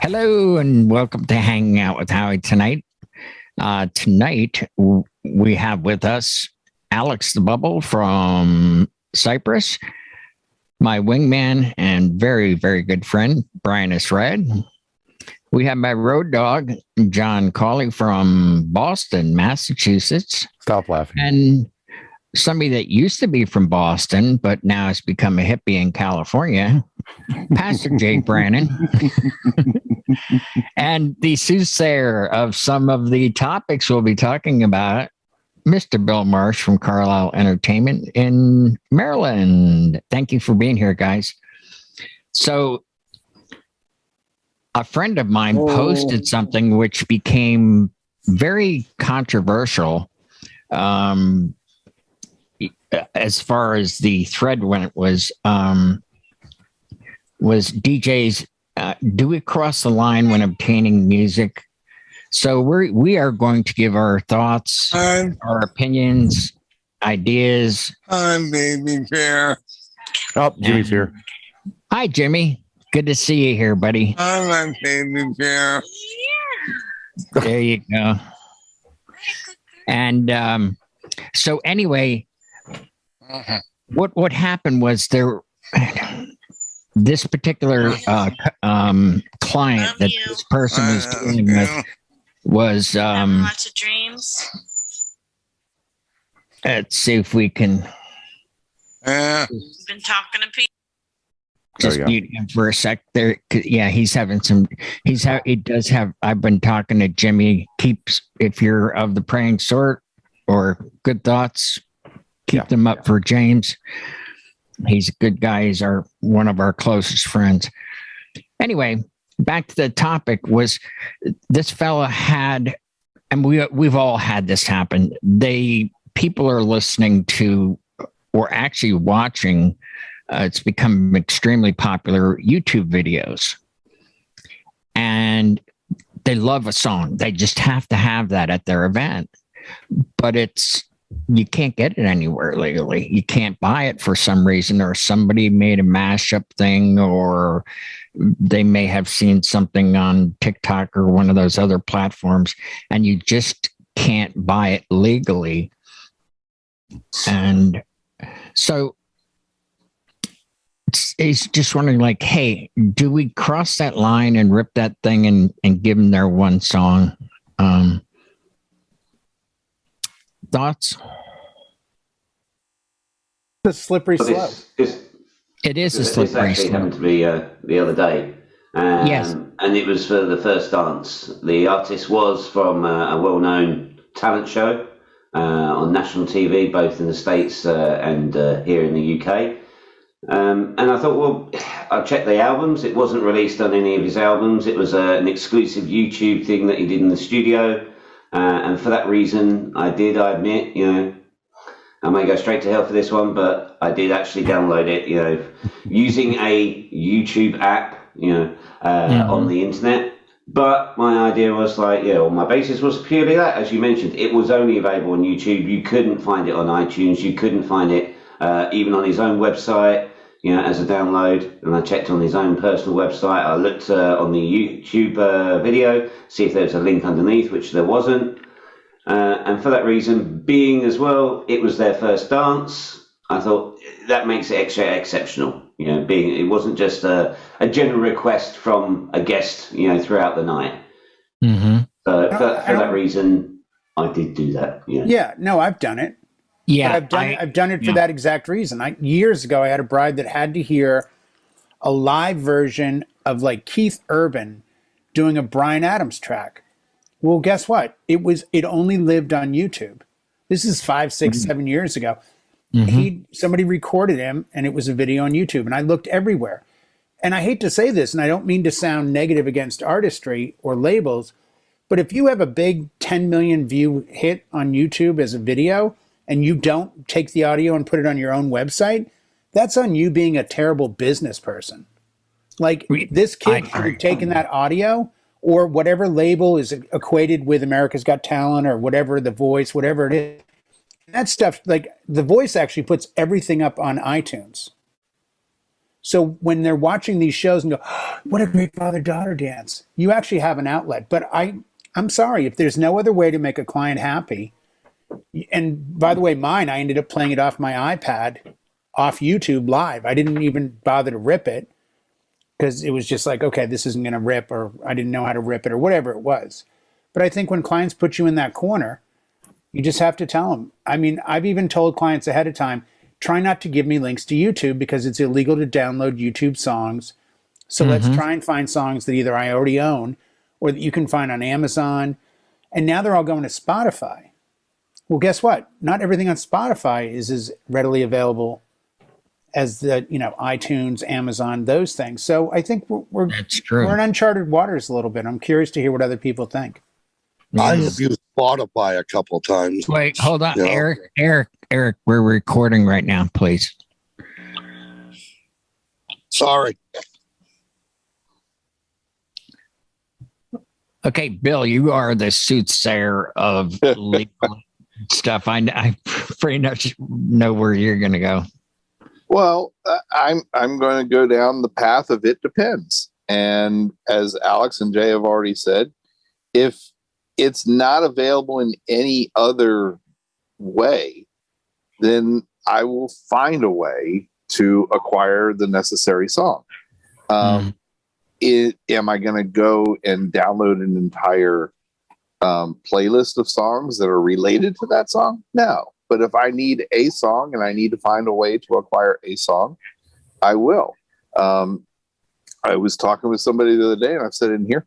Hello and welcome to Hanging Out with Howie tonight. Tonight we have with us Alex the Bubble from Cyprus, my wingman and very, very good friend, Brian is Red. We have my road dog, John Cawley from Boston, Massachusetts. Stop laughing. And somebody that used to be from Boston, but now has become a hippie in California, Pastor Jake Brannon. And the soothsayer of some of the topics we'll be talking about, Mr. Bill Marsh from Carlisle Entertainment in Maryland. Thank you for being here, guys. So a friend of mine posted something which became very controversial as far as the thread when it was DJs, do we cross the line when obtaining music? So we are going to give our thoughts, our opinions, ideas. I'm Baby Bear. Oh, Jimmy's here. Hi, Jimmy. Good to see you here, buddy. I'm Baby Bear. There you go. And so anyway, what happened was this particular client that this person was dealing with was lots of dreams. Let's see if we can Been talking to people. just mute him for a sec there. Yeah, he's having some he does have. I've been talking to Jimmy. If you're of the praying sort or good thoughts, keep them up for James. He's a good guy. He's one of our closest friends. Anyway, back to the topic was this fella had, and we've all had this happen. People are listening to or actually watching. It's become extremely popular YouTube videos, and they love a song. They just have to have that at their event, but you can't get it anywhere legally. You can't buy it for some reason, or somebody made a mashup thing, or they may have seen something on TikTok or one of those other platforms, and you just can't buy it legally. And so he's just wondering, like, hey, do we cross that line and rip that thing and give them their one song? Thoughts? It's a slippery slope. It is a slippery slope. This actually happened to me the other day. Yes. And it was for the first dance. The artist was from a well-known talent show on national TV, both in the States and here in the UK. And I thought, well, I'll check the albums. It wasn't released on any of his albums. It was an exclusive YouTube thing that he did in the studio. And for that reason, I admit, I may go straight to hell for this one, but I did actually download it, using a YouTube app, on the internet. But my idea was my basis was purely that, as you mentioned, it was only available on YouTube. You couldn't find it on iTunes. You couldn't find it even on his own website, as a download. And I checked on his own personal website. I looked on the YouTube video, see if there was a link underneath, which there wasn't. And for that reason, being as well, it was their first dance, I thought that makes it extra exceptional. It wasn't just a general request from a guest, throughout the night. Mm-hmm. So for that reason, I did do that. Yeah, no, I've done it. Yeah, but I've done it for that exact reason. Years ago, I had a bride that had to hear a live version of like Keith Urban doing a Bryan Adams track. Well, guess what? It only lived on YouTube. This is 5, 6, 7 years ago. Somebody recorded him, and it was a video on YouTube, and I looked everywhere. And I hate to say this, and I don't mean to sound negative against artistry or labels, but if you have a big 10 million view hit on YouTube as a video, and you don't take the audio and put it on your own website, that's on you being a terrible business person. Like, this kid could have taken that audio, or whatever label is equated with America's Got Talent or whatever, The Voice, whatever it is. That stuff, like The Voice actually puts everything up on iTunes. So when they're watching these shows and go, oh, what a great father-daughter dance, you actually have an outlet. But I'm sorry, if there's no other way to make a client happy, and by the way, mine, I ended up playing it off my iPad, off YouTube live. I didn't even bother to rip it because it was just like, okay, this isn't going to rip, or I didn't know how to rip it, or whatever it was. But I think when clients put you in that corner, you just have to tell them. I mean, I've even told clients ahead of time, try not to give me links to YouTube because it's illegal to download YouTube songs. So let's try and find songs that either I already own or that you can find on Amazon. And now they're all going to Spotify. Well, guess what? Not everything on Spotify is as readily available as the, iTunes, Amazon, those things. So I think we're in uncharted waters a little bit. I'm curious to hear what other people think. I have used Spotify a couple of times. Wait, hold on, Eric, we're recording right now, please. Sorry. Okay, Bill, you are the soothsayer of legal stuff. I pretty much know where you're going to go. Well, I'm going to go down the path of it depends. And as Alex and Jay have already said, if it's not available in any other way, then I will find a way to acquire the necessary song. Am I going to go and download an entire playlist of songs that are related to that song? No. But if I need a song and I need to find a way to acquire a song, I will. I was talking with somebody the other day, and I've said in here,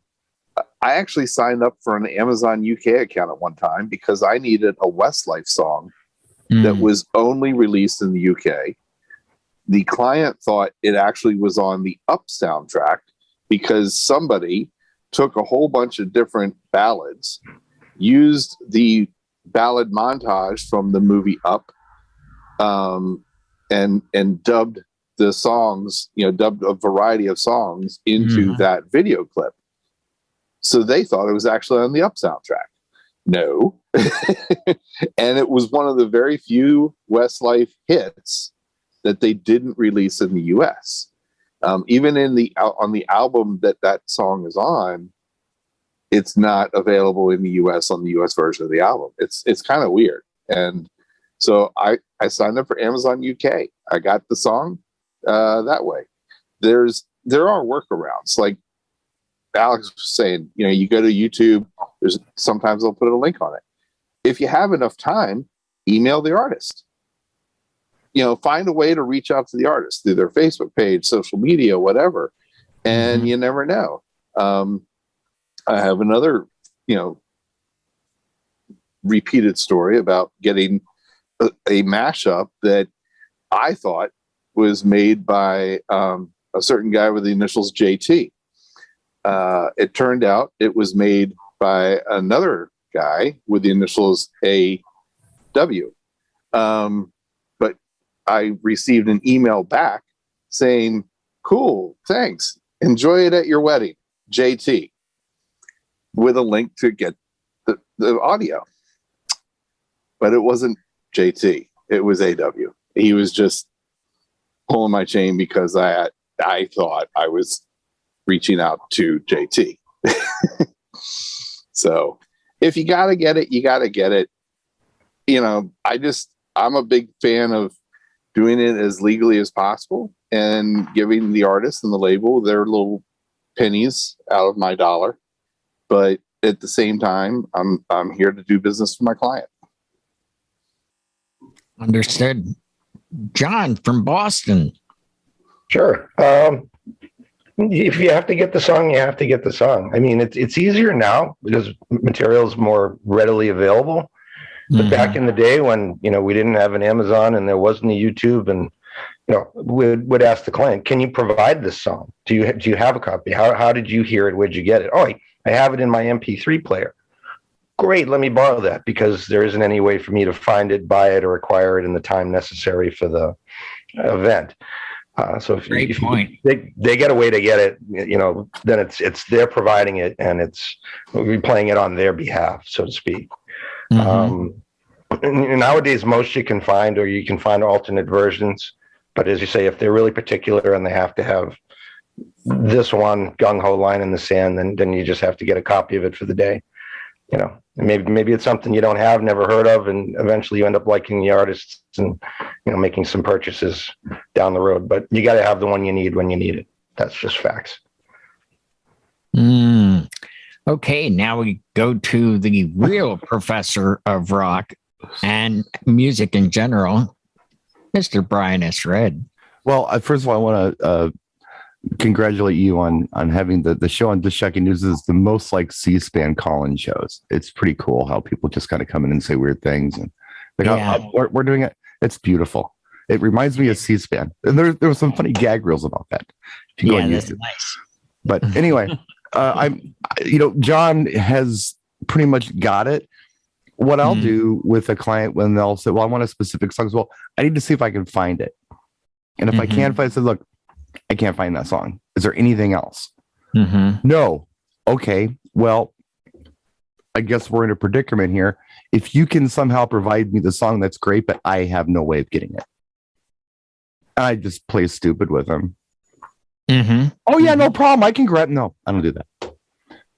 I actually signed up for an Amazon UK account at one time because I needed a Westlife song that was only released in the UK. The client thought it actually was on the Up soundtrack because somebody took a whole bunch of different ballads, used the ballad montage from the movie Up, and dubbed the songs, dubbed a variety of songs into that video clip. So they thought it was actually on the Up soundtrack. No. And it was one of the very few Westlife hits that they didn't release in the US. Even on the album that song is on, it's not available in the US on the US version of the album. It's kind of weird. And so I signed up for Amazon UK. I got the song that way. There are workarounds. Like Alex was saying, you go to YouTube, sometimes they'll put a link on it. If you have enough time, email the artist. Find a way to reach out to the artist through their Facebook page, social media, whatever. And you never know. I have another, repeated story about getting a mashup that I thought was made by a certain guy with the initials JT. It turned out it was made by another guy with the initials AW. But I received an email back saying, cool, thanks. Enjoy it at your wedding, JT, with a link to get the audio. But it wasn't JT. It was AW. He was just pulling my chain because I thought I was reaching out to JT. So if you got to get it, you got to get it. I'm a big fan of doing it as legally as possible and giving the artist and the label their little pennies out of my dollar. But at the same time, I'm here to do business for my client. Understood. John from Boston. Sure. If you have to get the song, you have to get the song. I mean, it's easier now because material is more readily available. But back in the day when, we didn't have an Amazon and there wasn't a YouTube, and, would ask the client, can you provide this song? Do you have a copy? How did you hear it? Where'd you get it? Oh, I have it in my MP3 player. Great, let me borrow that because there isn't any way for me to find it, buy it, or acquire it in the time necessary for the event. So if they get a way to get it, then it's they're providing it, and we'll be playing it on their behalf, so to speak. Nowadays, most you can find alternate versions, But as you say, if they're really particular and they have to have this one gung ho line in the sand, then you just have to get a copy of it for the day. You know, maybe it's something you don't have, never heard of, and eventually you end up liking the artists and, you know, making some purchases down the road. But you got to have the one you need when you need it. That's just facts. Okay, now we go to the real professor of rock and music in general, Mr. Brian S. Red. Well, first of all, I want to congratulate you on having the show on Just Shocking News is the most like C-SPAN call-in shows. It's pretty cool how people just kind of come in and say weird things, and we're doing it. It's beautiful. It reminds me of C-SPAN, and there were some funny gag reels about that. Yeah, that's nice. But anyway, John has pretty much got it. What I'll do with a client when they'll say, well, I want a specific song. Well, I need to see if I can find it. And if I can't find it, I said, look, I can't find that song. Is there anything else? No. Okay. Well, I guess we're in a predicament here. If you can somehow provide me the song, that's great, but I have no way of getting it. I just play stupid with them. Oh yeah, no problem. I can grab. No, I don't do that.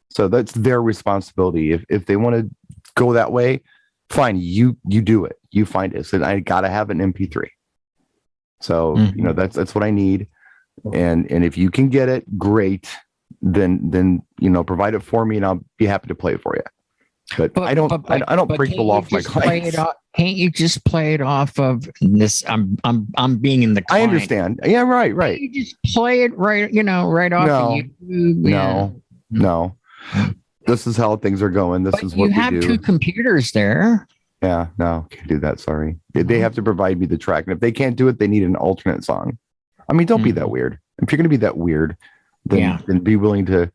So that's their responsibility. If they want to go that way, fine. You do it. You find it. So I gotta have an MP3. So that's what I need. And if you can get it, great. Then provide it for me, and I'll be happy to play it for you. But I don't break the law for my clients. Can't you just play it off of this? I'm being in the client. I understand. Yeah, right. Can't you just play it right off of YouTube. No. This is how things are going. This is what we do. You have two computers there. Yeah, no, can't do that. Sorry. They have to provide me the track. And if they can't do it, they need an alternate song. I mean, don't be that weird. If you're going to be that weird, then be willing to,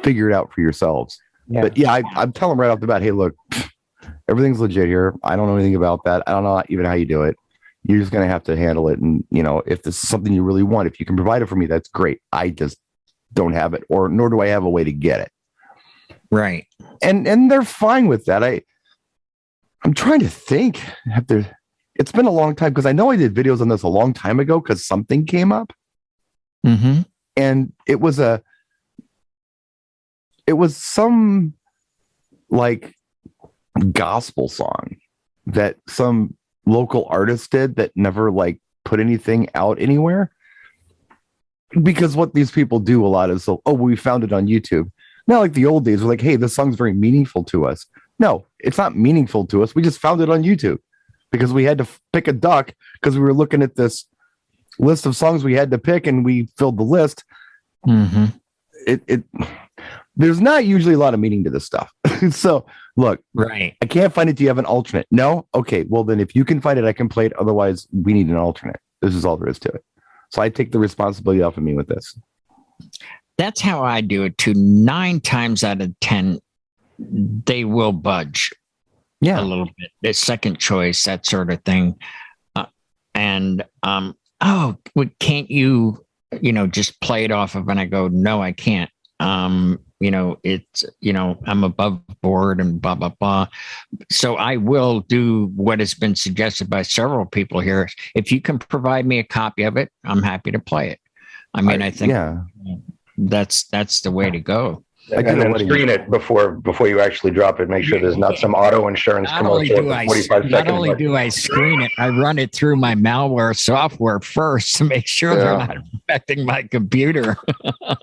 figure it out for yourselves. Yeah. But yeah, I'm telling them right off the bat, hey, look, everything's legit here. I don't know anything about that. I don't know even how you do it. You're just going to have to handle it. And, if this is something you really want, if you can provide it for me, that's great. I just don't have it, nor do I have a way to get it. Right. And they're fine with that. I'm trying to think. It's been a long time because I know I did videos on this a long time ago because something came up. And it was some like gospel song that some local artist did that never like put anything out anywhere. Because what these people do a lot is, we found it on YouTube. Not like the old days, we're like, hey, this song's very meaningful to us. No, it's not meaningful to us. We just found it on YouTube because we had to pick a duck because we were looking at this list of songs we had to pick and we filled the list. There's not usually a lot of meaning to this stuff. So look, right. I can't find it. Do you have an alternate? No. Okay. Well, then if you can find it, I can play it. Otherwise we need an alternate. This is all there is to it. So I take the responsibility off of me with this. That's how I do it too. 9 times out of 10, they will budge a little bit. The second choice, that sort of thing. Can't you, just play it off of? And I go, no, I can't. It's, I'm above board and blah, blah, blah. So I will do what has been suggested by several people here. If you can provide me a copy of it, I'm happy to play it. I mean, I think that's the way to go. And then screen it before you actually drop it. Make sure there's not some auto insurance commercial. Not only do I screen it, I run it through my malware software first to make sure they're not affecting my computer.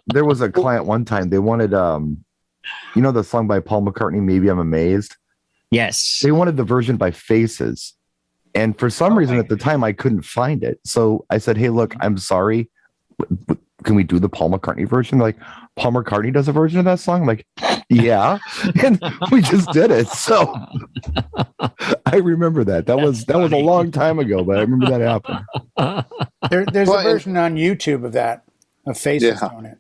There was a client one time, they wanted, the song by Paul McCartney, Maybe I'm Amazed. Yes. They wanted the version by Faces. And for some reason at the time, I couldn't find it. So I said, hey, look, I'm sorry. Can we do the Paul McCartney version? Like, Paul McCartney does a version of that song? I'm like, yeah. And we just did it. So I remember that. That was a long time ago, but I remember that happened. There's a version on YouTube of that, of Faces on it.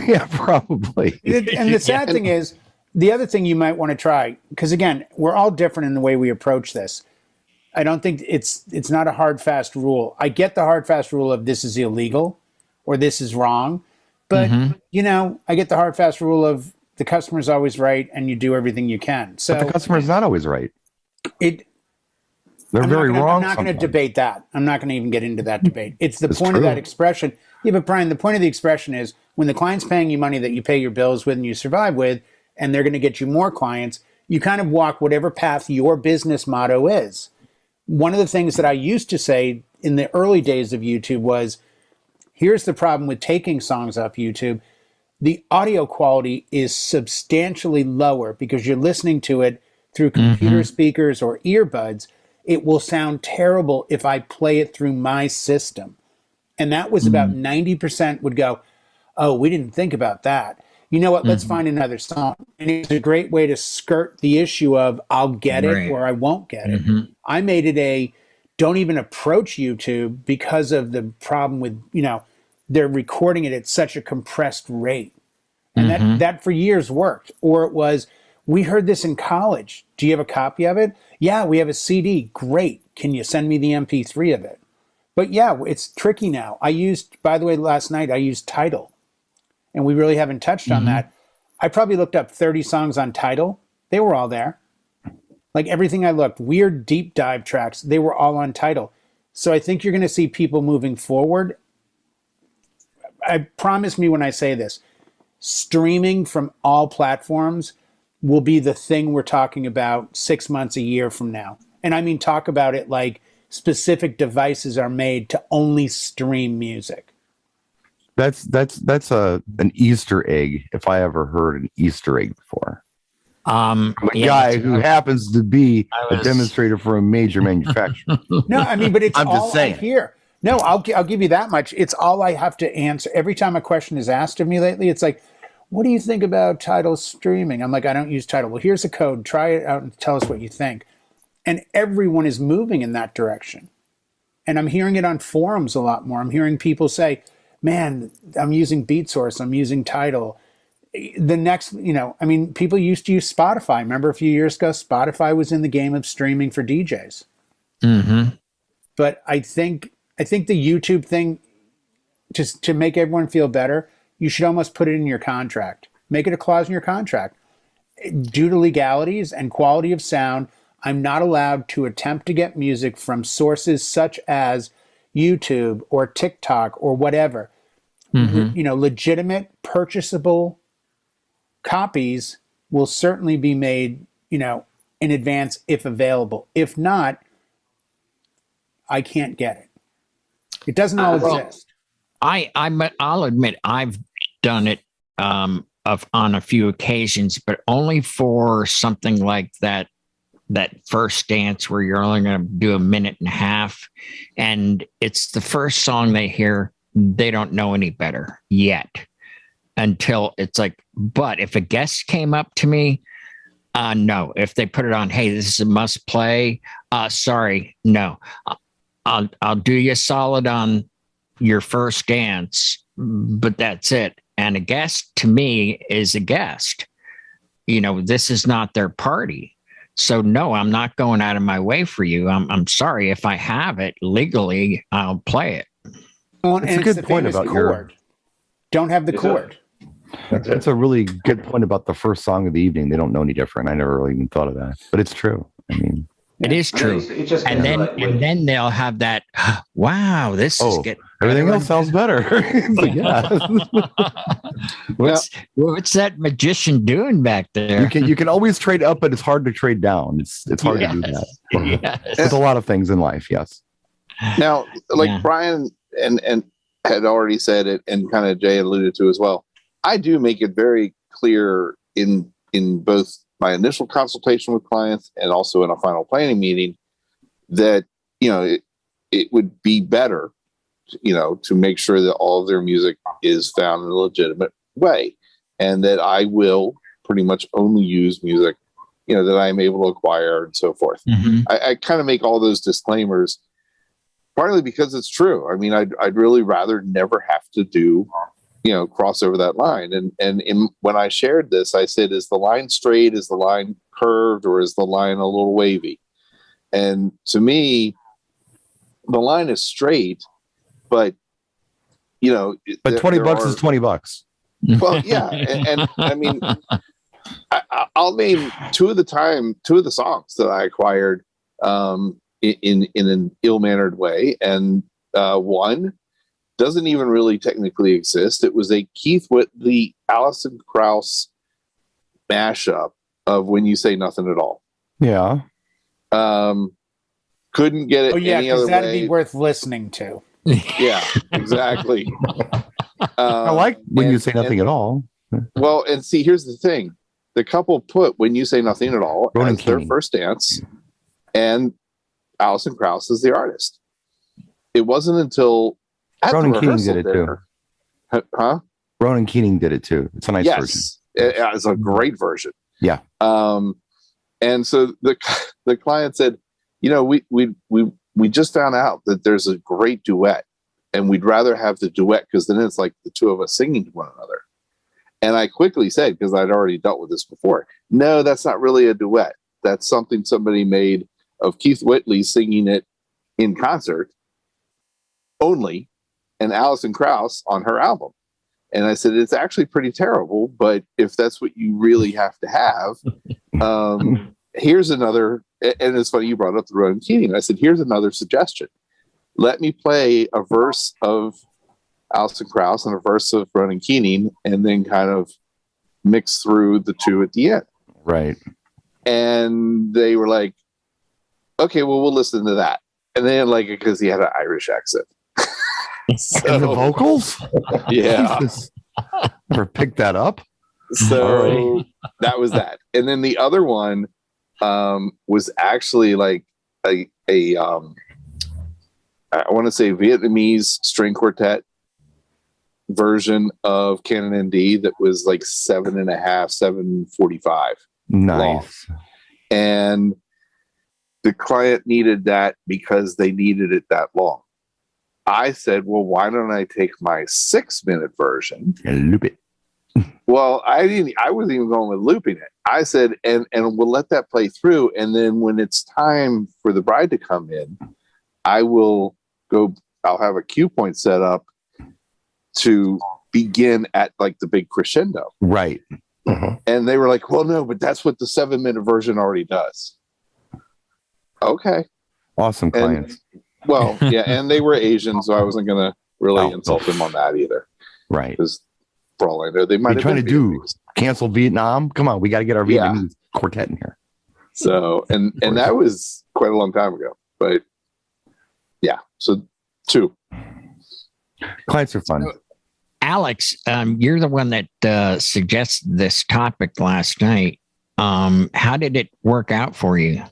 Yeah, probably. And the sad thing is, the other thing you might want to try, because again, we're all different in the way we approach this. I don't think it's not a hard, fast rule. I get the hard, fast rule of this is illegal or this is wrong. But, I get the hard, fast rule of the customer's always right and you do everything you can. So but the customer's not always right. They're very wrong. I'm not going to debate that. I'm not going to even get into that debate. It's the point of that expression. Yeah, but Brian, the point of the expression is when the client's paying you money that you pay your bills with and you survive with, and they're going to get you more clients, you kind of walk whatever path your business motto is. One of the things that I used to say in the early days of YouTube was, here's the problem with taking songs off YouTube. The audio quality is substantially lower because you're listening to it through computer speakers or earbuds. It will sound terrible if I play it through my system. And that was about 90% would go, oh, we didn't think about that. You know what? Let's find another song. And it's a great way to skirt the issue of I'll get it or I won't get it. I made it don't even approach YouTube because of the problem with, they're recording it at such a compressed rate. And that for years worked. Or it was, we heard this in college. Do you have a copy of it? Yeah, we have a CD. Great. Can you send me the MP3 of it? But yeah, it's tricky now. By the way, last night I used Tidal. And we really haven't touched on that. I probably looked up 30 songs on Tidal. They were all there. Like everything I looked, weird deep dive tracks, they were all on Tidal. So I think you're going to see people moving forward. I promise me when I say this, streaming from all platforms will be the thing we're talking about 6 months, a year from now. And I mean, talk about it like specific devices are made to only stream music. That's an Easter egg, if I ever heard an Easter egg before. A guy who happens to be a demonstrator for a major manufacturer. No, I mean, but it's I'm all just saying. I hear. No, I'll give you that much. It's all I have to answer. Every time a question is asked of me lately, it's like, what do you think about Tidal streaming? I'm like, I don't use Tidal. Well, here's a code. Try it out and tell us what you think. And everyone is moving in that direction. And I'm hearing it on forums a lot more. I'm hearing people say, man, I'm using BeatSource. I'm using Tidal. The next, people used to use Spotify. Remember a few years ago, Spotify was in the game of streaming for DJs. But I think the YouTube thing, just to make everyone feel better, you should almost put it in your contract. Make it a clause in your contract. Due to legalities and quality of sound, I'm not allowed to attempt to get music from sources such as YouTube or TikTok or whatever. Legitimate, purchasable copies will certainly be made, in advance if available. If not, I can't get it. It doesn't all exist. I'll admit I've done it on a few occasions, but only for something like that first dance where you're only going to do a minute and a half, and it's the first song they hear. They don't know any better yet until it's like, but if a guest came up to me, no, if they put it on, hey, this is a must play. Sorry, no, I'll do you a solid on your first dance, but that's it. And a guest to me is a guest. This is not their party. So no, I'm not going out of my way for you. I'm sorry. If I have it legally, I'll play it. Well, it's a good point about chord. Don't have the chord. That's a really good point about the first song of the evening. They don't know any different. I never really even thought of that, but it's true. I mean, it is true. And then they'll have that. Wow, this is getting. Everything else sounds better. What's that magician doing back there? You can always trade up, but it's hard to trade down. It's hard to do that. With a lot of things in life, yes. Now, Brian and had already said it, and kind of Jay alluded to as well. I do make it very clear in both my initial consultation with clients and also in a final planning meeting that it would be better to make sure that all of their music is found in a legitimate way, and that I will pretty much only use music, that I'm able to acquire and so forth. I kind of make all those disclaimers, partly because it's true. I mean, I'd really rather never have to do, cross over that line. And when I shared this, I said, is the line straight? Is the line curved? Or is the line a little wavy? And to me, the line is straight. But but $20 is $20. Well, yeah, and I mean, I'll name two of the songs that I acquired. in an ill-mannered way. And one doesn't even really technically exist. It was a Keith Whitley, Alison Krauss mashup of When You Say Nothing at All. Yeah. Couldn't get it any other way. That'd be worth listening to. Yeah, exactly. I like When You Say Nothing at All. Well, and see, here's the thing. The couple put When You Say Nothing at All as their first dance, and Alison Krauss is the artist. It wasn't until Ronan Keating did it too. Huh? Ronan Keating did it too. It's a nice version. It's a great version. Yeah. And so the client said, you know, we just found out that there's a great duet, and we'd rather have the duet because then it's like the two of us singing to one another. And I quickly said, because I'd already dealt with this before, no, that's not really a duet. That's something somebody made of Keith Whitley singing it in concert only, and Alison Krauss on her album. And I said, it's actually pretty terrible, but if that's what you really have to have, here's another, and it's funny you brought up the Ronan Keating. I said, here's another suggestion. Let me play a verse of Alison Krauss and a verse of Ronan Keating, and then kind of mix through the two at the end. Right. And they were like, okay, well, we'll listen to that. And they didn't like it because he had an Irish accent. So, and the vocals? Yeah. Never picked that up. So that was that. And then the other one was actually like I want to say Vietnamese string quartet version of Canon ND that was like 7.45. Nice. Long. And the client needed that because they needed it that long. I said, well, why don't I take my 6-minute version and loop it? Well, I wasn't even going with looping it. I said, and we'll let that play through. And then when it's time for the bride to come in, I'll have a cue point set up to begin at like the big crescendo. Right. And they were like, well, no, but that's what the 7-minute version already does. Okay. Awesome clients. Well, yeah, and they were Asian, so I wasn't going to really insult them on that either. Right. Because for all I know, they might be trying to cancel Vietnam. Come on, we got to get our Vietnamese quartet in here. So, and that was quite a long time ago. But yeah, so 2. Clients are fun. Alex, you're the one that suggested this topic last night. How did it work out for you?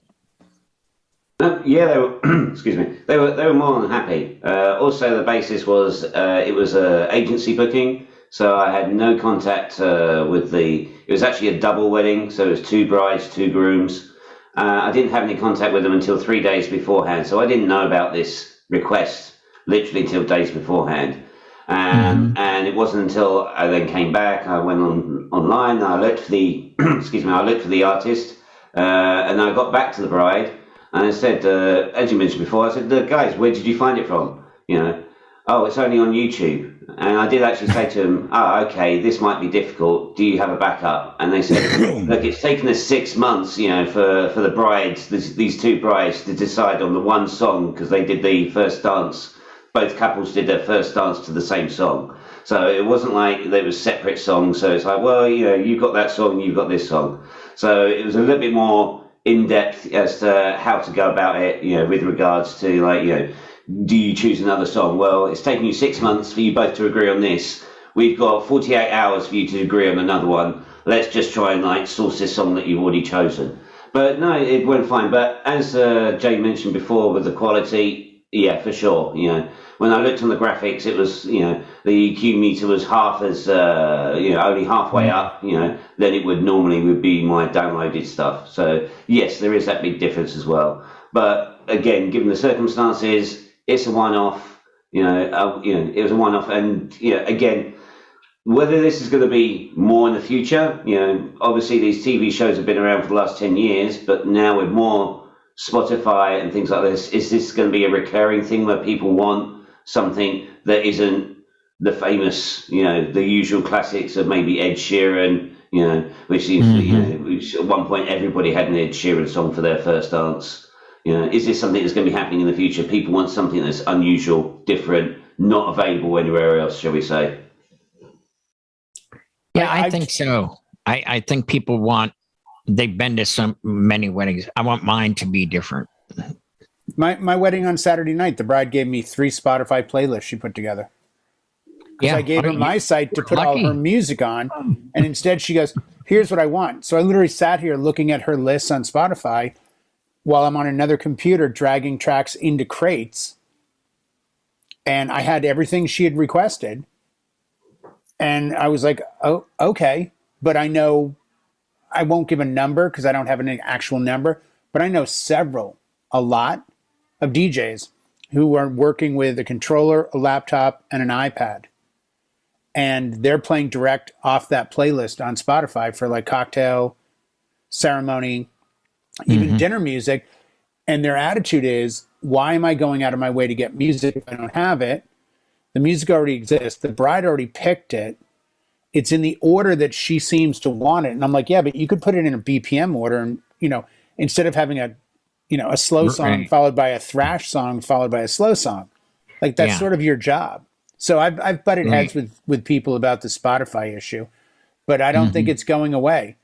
Yeah, they were. Excuse me. They were more than happy. Also, the basis was it was a agency booking, so I had no contact with the. It was actually a double wedding, so it was 2 brides, 2 grooms. I didn't have any contact with them until 3 days beforehand, so I didn't know about this request literally until days beforehand. And it wasn't until I then came back, I went online, I looked for the I looked for the artist, and I got back to the bride. And I said, as you mentioned before, I said, guys, where did you find it from? You know, oh, it's only on YouTube. And I did actually say to them, okay, this might be difficult. Do you have a backup? And they said, look, it's taken us 6 months, you know, for the brides, these 2 brides to decide on the one song because they did the first dance. Both couples did their first dance to the same song. So it wasn't like they were separate songs. So it's like, well, you know, you've got that song, you've got this song. So it was a little bit more in-depth as to how to go about it, you know, with regards to, like, you know, do you choose another song? Well, it's taken you 6 months for you both to agree on this. We've got 48 hours for you to agree on another one. Let's just try and, like, source this song that you've already chosen. But no, it went fine. But as Jay mentioned before with the quality, yeah, for sure, you know, when I looked on the graphics, it was, you know, the EQ meter was half as, you know, only halfway up, you know, than it would normally would be my downloaded stuff. So, yes, there is that big difference as well. But, again, given the circumstances, it's a one-off, you know, it was a one-off. And, you know, again, whether this is going to be more in the future, you know, obviously these TV shows have been around for the last 10 years, but now with more Spotify and things like this, is this going to be a recurring thing where people want something that isn't the famous, you know, the usual classics of maybe Ed Sheeran, you know, which seems to, you know, which at one point everybody had an Ed Sheeran song for their first dance. You know, is this something that's going to be happening in the future? People want something that's unusual, different, not available anywhere else, shall we say? Yeah, I think so. I think people want, they've been to so many weddings. I want mine to be different. My wedding on Saturday night, the bride gave me 3 Spotify playlists she put together. Because I gave her my site to put all her music on. And instead she goes, here's what I want. So I literally sat here looking at her lists on Spotify while I'm on another computer dragging tracks into crates. And I had everything she had requested. And I was like, oh, okay. But I know I won't give a number because I don't have an actual number. But I know a lot of DJs who are working with a controller, a laptop, and an iPad. And they're playing direct off that playlist on Spotify for like cocktail, ceremony, even dinner music. And their attitude is, why am I going out of my way to get music if I don't have it? The music already exists. The bride already picked it. It's in the order that she seems to want it. And I'm like, yeah, but you could put it in a BPM order. And, you know, instead of having a slow song followed by a thrash song followed by a slow song, like that's sort of your job. So I've butted heads with people about the Spotify issue, but I don't think it's going away.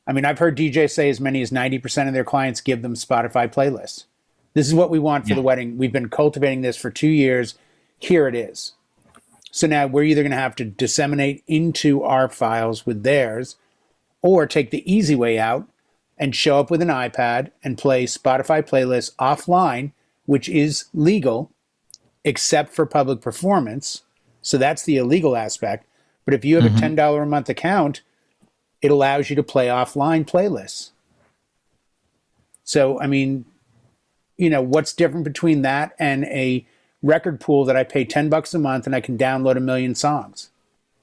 I mean, I've heard DJs say as many as 90% of their clients give them Spotify playlists. This is what we want for the wedding. We've been cultivating this for 2 years. Here it is. So now we're either going to have to disseminate into our files with theirs or take the easy way out and show up with an iPad and play Spotify playlists offline, which is legal, except for public performance. So that's the illegal aspect. But if you have a $10 a month account, it allows you to play offline playlists. So, I mean, you know, what's different between that and a record pool that I pay $10 a month and I can download 1 million songs?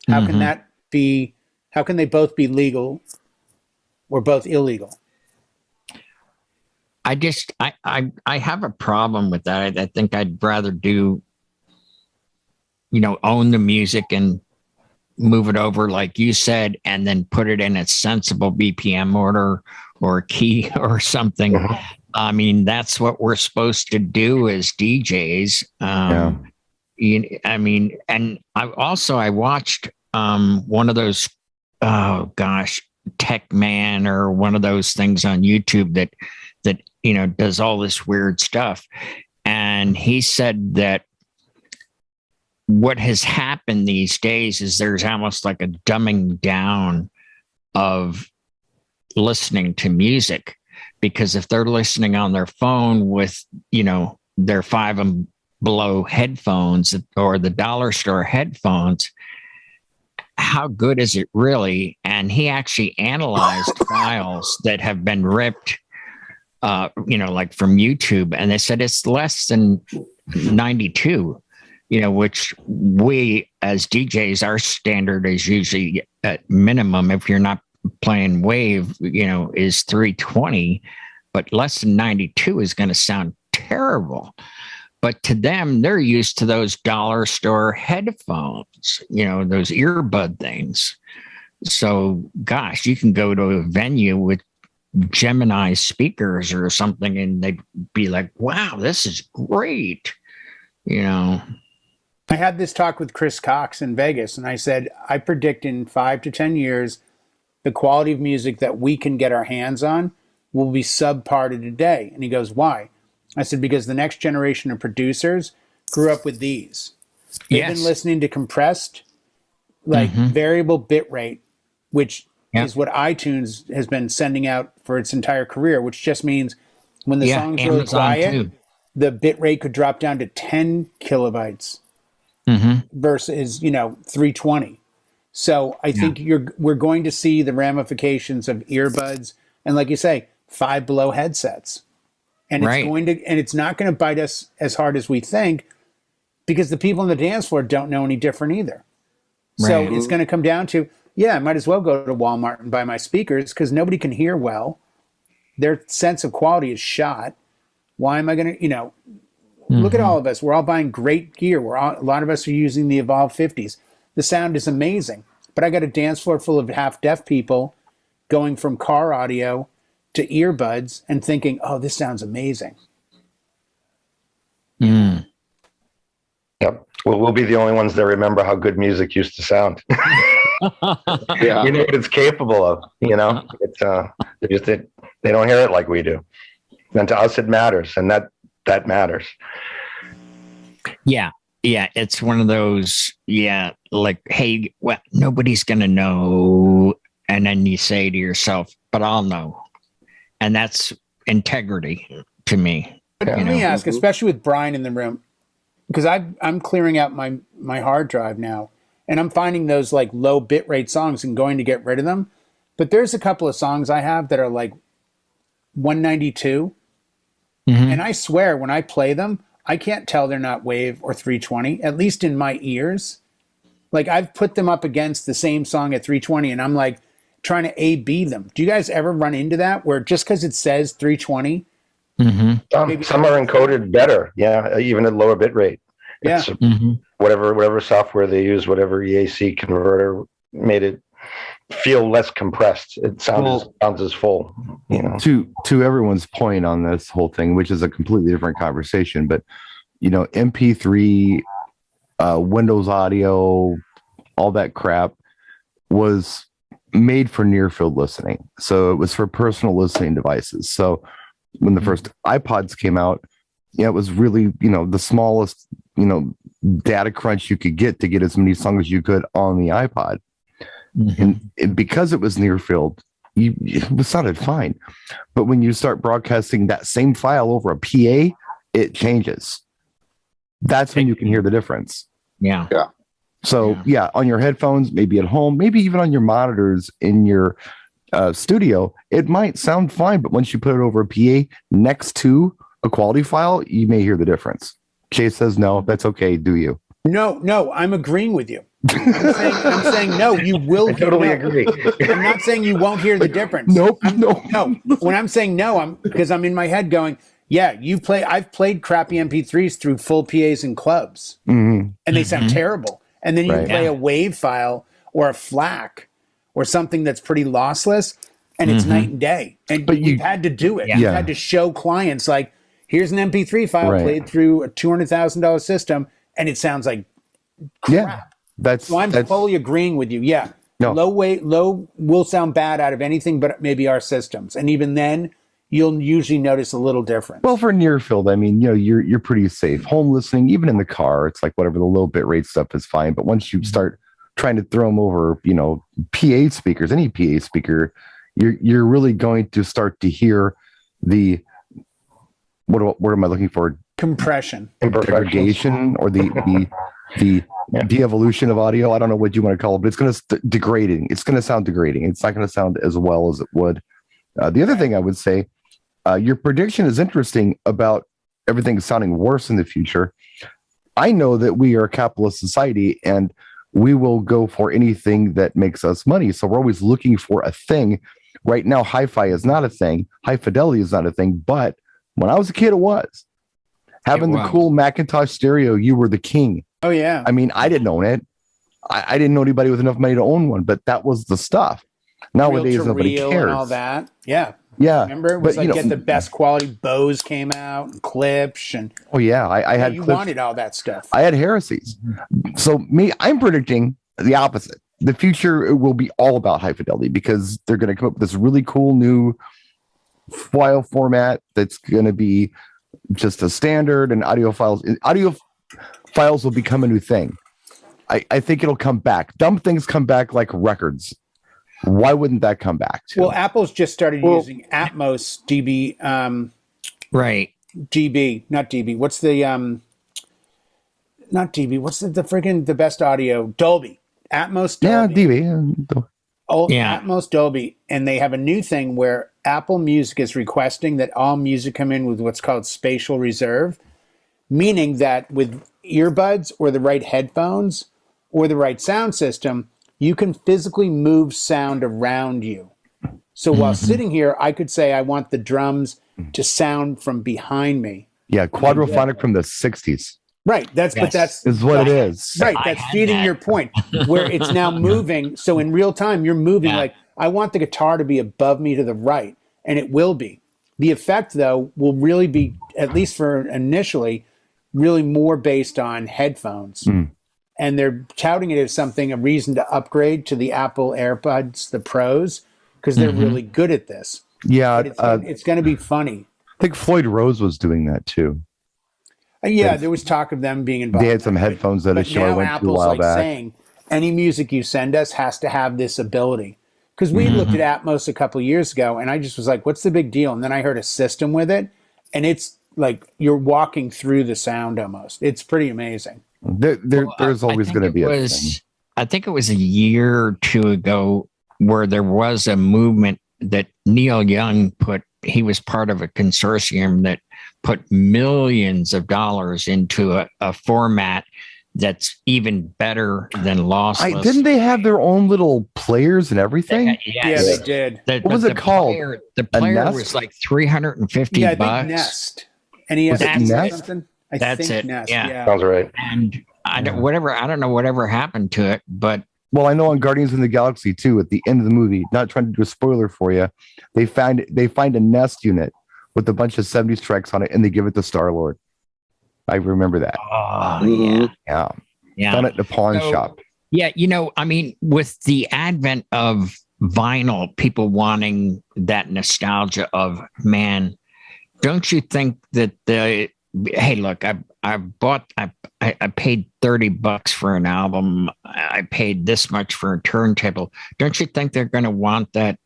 How can that be? How can they both be legal or both illegal? I have a problem with that. I think I'd rather do, own the music and move it over, like you said, and then put it in a sensible BPM order or key or something. I mean, that's what we're supposed to do as DJs. I mean, and I watched one of those, Tech Man or one of those things on YouTube that does all this weird stuff. And he said that what has happened these days is there's almost like a dumbing down of listening to music, because if they're listening on their phone with, their Five and Below headphones or the dollar store headphones, how good is it really? And he actually analyzed files that have been ripped, like from YouTube, and they said it's less than 92, which we as DJs, our standard is usually at minimum, if you're not playing wave, is 320, but less than 92 is going to sound terrible. But to them, they're used to those dollar store headphones, those earbud things. So, gosh, you can go to a venue with Gemini speakers or something, and they'd be like, wow, this is great. I had this talk with Chris Cox in Vegas, and I said, I predict in 5 to 10 years, the quality of music that we can get our hands on will be subpar to today. And he goes, why? I said, because the next generation of producers grew up with these. They've been listening to compressed, variable bit rate, which is what iTunes has been sending out for its entire career, which just means when the song's really quiet, the bit rate could drop down to 10 kilobytes versus, 320. So I think we're going to see the ramifications of earbuds and, like you say, Five Below headsets. And it's not going to bite us as hard as we think, because the people on the dance floor don't know any different either. So it's going to come down to, I might as well go to Walmart and buy my speakers because nobody can hear well. Their sense of quality is shot. Why am I going to, look at all of us. We're all buying great gear. A lot of us are using the Evolve 50s. The sound is amazing. But I got a dance floor full of half-deaf people going from car audio to earbuds and thinking, oh, this sounds amazing. Mm. Yep. Well, we'll be the only ones that remember how good music used to sound. Yeah. You know what it's capable of. You know, it's they don't hear it like we do. And to us, it matters, and that matters. Yeah. Yeah. It's one of those, like, hey, well, nobody's going to know. And then you say to yourself, but I'll know. And that's integrity to me. But let me ask, especially with Brian in the room, because I'm clearing out my hard drive now, and I'm finding those like low bitrate songs and going to get rid of them. But there's a couple of songs I have that are like 192. And I swear when I play them, I can't tell they're not Wave or 320, at least in my ears. Like I've put them up against the same song at 320 and I'm like trying to A-B them. Do you guys ever run into that where just because it says 320? Some are encoded better. Yeah. Even at lower bit rate. It's whatever software they use, whatever EAC converter made it feel less compressed. It sounds as full, you know. To everyone's point on this whole thing, which is a completely different conversation, but you know, MP3, Windows Audio, all that crap was made for near field listening. So it was for personal listening devices. So when the first iPods came out, it was really, you know, the smallest, you know, data crunch you could get to get as many songs as you could on the iPod. And because it was near field, it sounded fine. But when you start broadcasting that same file over a PA, it changes. That's when you can hear the difference. Yeah. So on your headphones, maybe at home, maybe even on your monitors in your studio, it might sound fine. But once you put it over a PA next to a quality file, you may hear the difference. Chase says, no, that's okay. Do you? No, I'm agreeing with you. I'm saying no, you will. I totally agree. I'm not saying you won't hear the difference. No. When I'm saying no, because I'm in my head going, I've played crappy MP3s through full PAs in clubs, and they sound terrible. And then you play a WAV file or a FLAC or something that's pretty lossless, and it's night and day. But you've had to do it. You've had to show clients like, here's an MP3 file played through a $200,000 system, and it sounds like crap. So I'm fully agreeing with you. Yeah. No. Low will sound bad out of anything but maybe our systems. And even then, you'll usually notice a little difference. Well, for near field, I mean, you know, you're pretty safe. Home listening, even in the car, it's like whatever, the low bit rate stuff is fine. But once you start trying to throw them over, you know, PA speakers, any PA speaker, you're really going to start to hear the what am I looking for? Compression, degradation, or the de-evolution of audio. I don't know what you want to call it, but it's going to degrading. It's going to sound degrading. It's not going to sound as well as it would. The other thing I would say, your prediction is interesting about everything sounding worse in the future. I know that we are a capitalist society and we will go for anything that makes us money. So we're always looking for a thing. Right now, hi-fi is not a thing. High fidelity is not a thing. But when I was a kid, it was. Having the cool Macintosh stereo, you were the king. Oh, yeah. I mean, I didn't own it. I didn't know anybody with enough money to own one, but that was the stuff. Nowadays, nobody cares. And all that. Yeah. Yeah. Remember, it was get the best quality. Bose came out, and Klipsch, and I had. You wanted all that stuff. I had heresies. So I'm predicting the opposite. The future will be all about high fidelity because they're going to come up with this really cool new file format that's going to be just a standard, and audio files will become a new thing. I think it'll come back. Dumb things come back like records. Why wouldn't that come back too? Well, Apple's just started using Atmos DB. Right. DB, not DB. What's the not DB? What's the friggin' the best audio? Dolby. Atmos Dolby. Yeah, DB. Atmos Dolby. And they have a new thing where Apple Music is requesting that all music come in with what's called spatial reserve, meaning that with earbuds or the right headphones or the right sound system, you can physically move sound around you. So while sitting here, I could say I want the drums to sound from behind me. Yeah, quadraphonic from the 60s. Right. That's what it is. Right. That's feeding your point where it's now moving. So in real time, you're moving like, I want the guitar to be above me to the right, and it will be. The effect, though, will really be, at least for initially, really more based on headphones. And they're touting it as something, a reason to upgrade to the Apple AirPods, the Pros, because they're really good at this. Yeah. But it's going to be funny. I think Floyd Rose was doing that too. There was talk of them being involved. They had some headphones at a show I went to a while back. Saying any music you send us has to have this ability. Because we looked at Atmos a couple of years ago, and I just was like, what's the big deal? And then I heard a system with it, and it's like you're walking through the sound almost. It's pretty amazing. There's always going to be a thing. I think it was a year or two ago where there was a movement that Neil Young he was part of a consortium that put millions of dollars into a format that's even better than lossless. Didn't they have their own little players and everything? Yeah, they did. What was it called? The player was like $350. Yeah, I think Nest. NES or something. That's think it. Nest, yeah, sounds right. And I don't know whatever happened to it, but well, I know on Guardians of the Galaxy 2, at the end of the movie, not trying to do a spoiler for you, they find a Nest unit with a bunch of 70s tracks on it, and they give it to Star-Lord. I remember that. Oh, yeah. Done at the pawn shop. Yeah, I mean, with the advent of vinyl, people wanting that nostalgia of, man, don't you think that hey, look, I paid $30 for an album. I paid this much for a turntable. Don't you think they're going to want that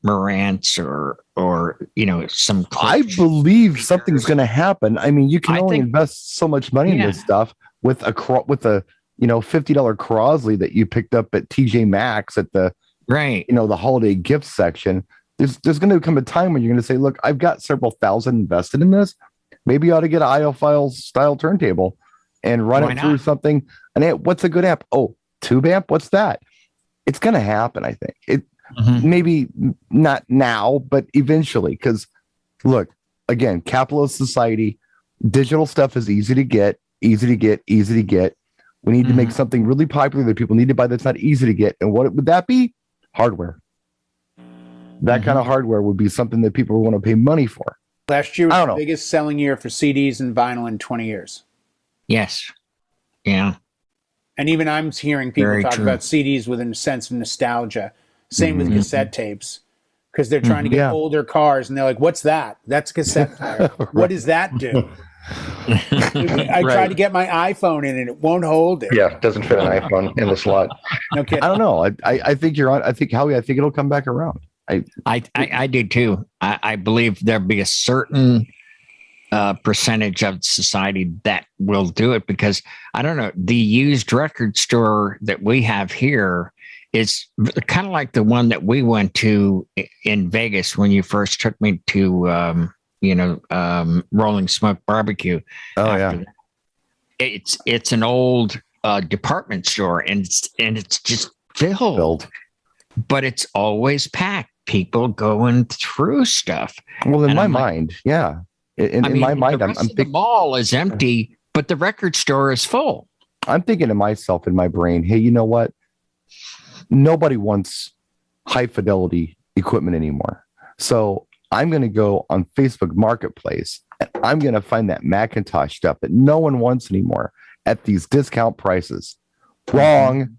Marantz or some? I believe something's going to happen. I mean, you can only invest so much money in this stuff with a $50 Crosley that you picked up at TJ Maxx at the the holiday gift section. There's going to come a time when you're going to say, look, I've got several thousand invested in this. Maybe you ought to get an audiophile style turntable and run it through something. And what's a good amp? Oh, tube amp? What's that? It's going to happen, I think. Maybe not now, but eventually. Because, look, again, capitalist society, digital stuff is easy to get. We need to make something really popular that people need to buy that's not easy to get. And what would that be? Hardware. That kind of hardware would be something that people want to pay money for. Last year was the biggest selling year for CDs and vinyl in 20 years. Yes. Yeah. And even I'm hearing people talk about CDs with a sense of nostalgia. Same with cassette tapes. Because they're trying to get older cars and they're like, what's that? That's a cassette player. What does that do? I tried to get my iPhone in and it won't hold it. Yeah, it doesn't fit an iPhone in the slot. No kidding. I don't know. I think you're on. I think, Howie, I think it'll come back around. I do too. I believe there'll be a certain percentage of society that will do it because I don't know. The used record store that we have here is kind of like the one that we went to in Vegas when you first took me to, Rolling Smoke Barbecue. Oh yeah, it's an old department store and it's just filled. But it's always packed. People going through stuff. Well, in my mind, yeah. In my mind, I'm thinking the mall is empty, but the record store is full. I'm thinking to myself in my brain, hey, you know what? Nobody wants high fidelity equipment anymore. So I'm going to go on Facebook Marketplace and I'm going to find that Macintosh stuff that no one wants anymore at these discount prices. Wrong.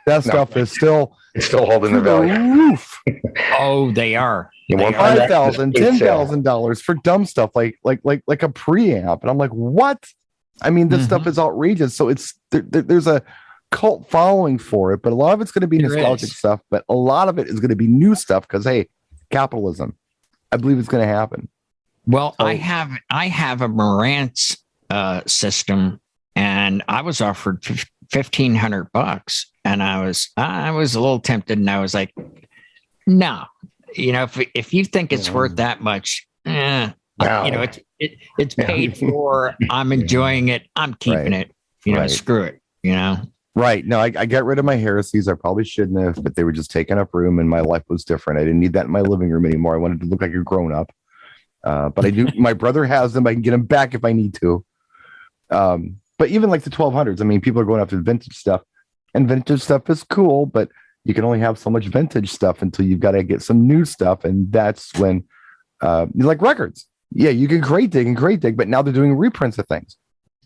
That stuff is still holding the value. Roof. Oh, they are. $5,000, $10,000 for dumb stuff like a preamp, and I'm like, what? I mean, this stuff is outrageous. So there's a cult following for it, but a lot of it's going to be nostalgic stuff, but a lot of it is going to be new stuff because hey, capitalism. I believe it's going to happen. Well, so, I have a Marantz system, and I was offered $1,500. And I was a little tempted, and I was like, "No, if you think it's worth that much, it's paid for. I'm enjoying it. I'm keeping it. Screw it. Right? No, I got rid of my heresies. I probably shouldn't have, but they were just taking up room, and my life was different. I didn't need that in my living room anymore. I wanted to look like a grown up. But I do. My brother has them. I can get them back if I need to. But even like the 1200s, I mean, people are going after the vintage stuff. And vintage stuff is cool, but you can only have so much vintage stuff until you've got to get some new stuff. And that's when you like records. Yeah, you can great dig, but now they're doing reprints of things.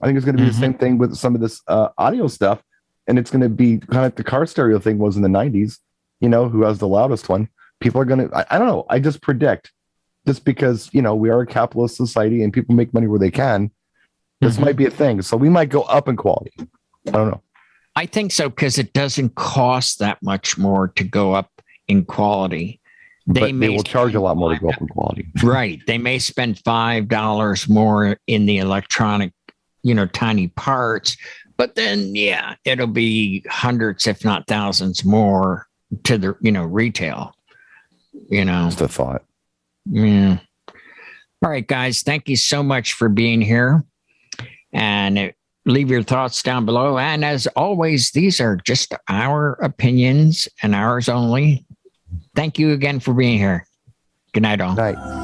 I think it's going to be the same thing with some of this audio stuff. And it's going to be kind of like the car stereo thing was in the 90s, you know, who has the loudest one. People are going to, I don't know. I just predict, just because, you know, we are a capitalist society and people make money where they can, this might be a thing. So we might go up in quality. I don't know. I think so, because it doesn't cost that much more to go up in quality. They will charge a lot more to go up in quality. Right. They may spend $5 more in the electronic, you know, tiny parts, but then, yeah, it'll be hundreds, if not thousands more to the, you know, retail, you know. Just a thought. Yeah. All right, guys. Thank you so much for being here. And leave your thoughts down below. And as always, these are just our opinions and ours only. Thank you again for being here. Good night, all. Good night.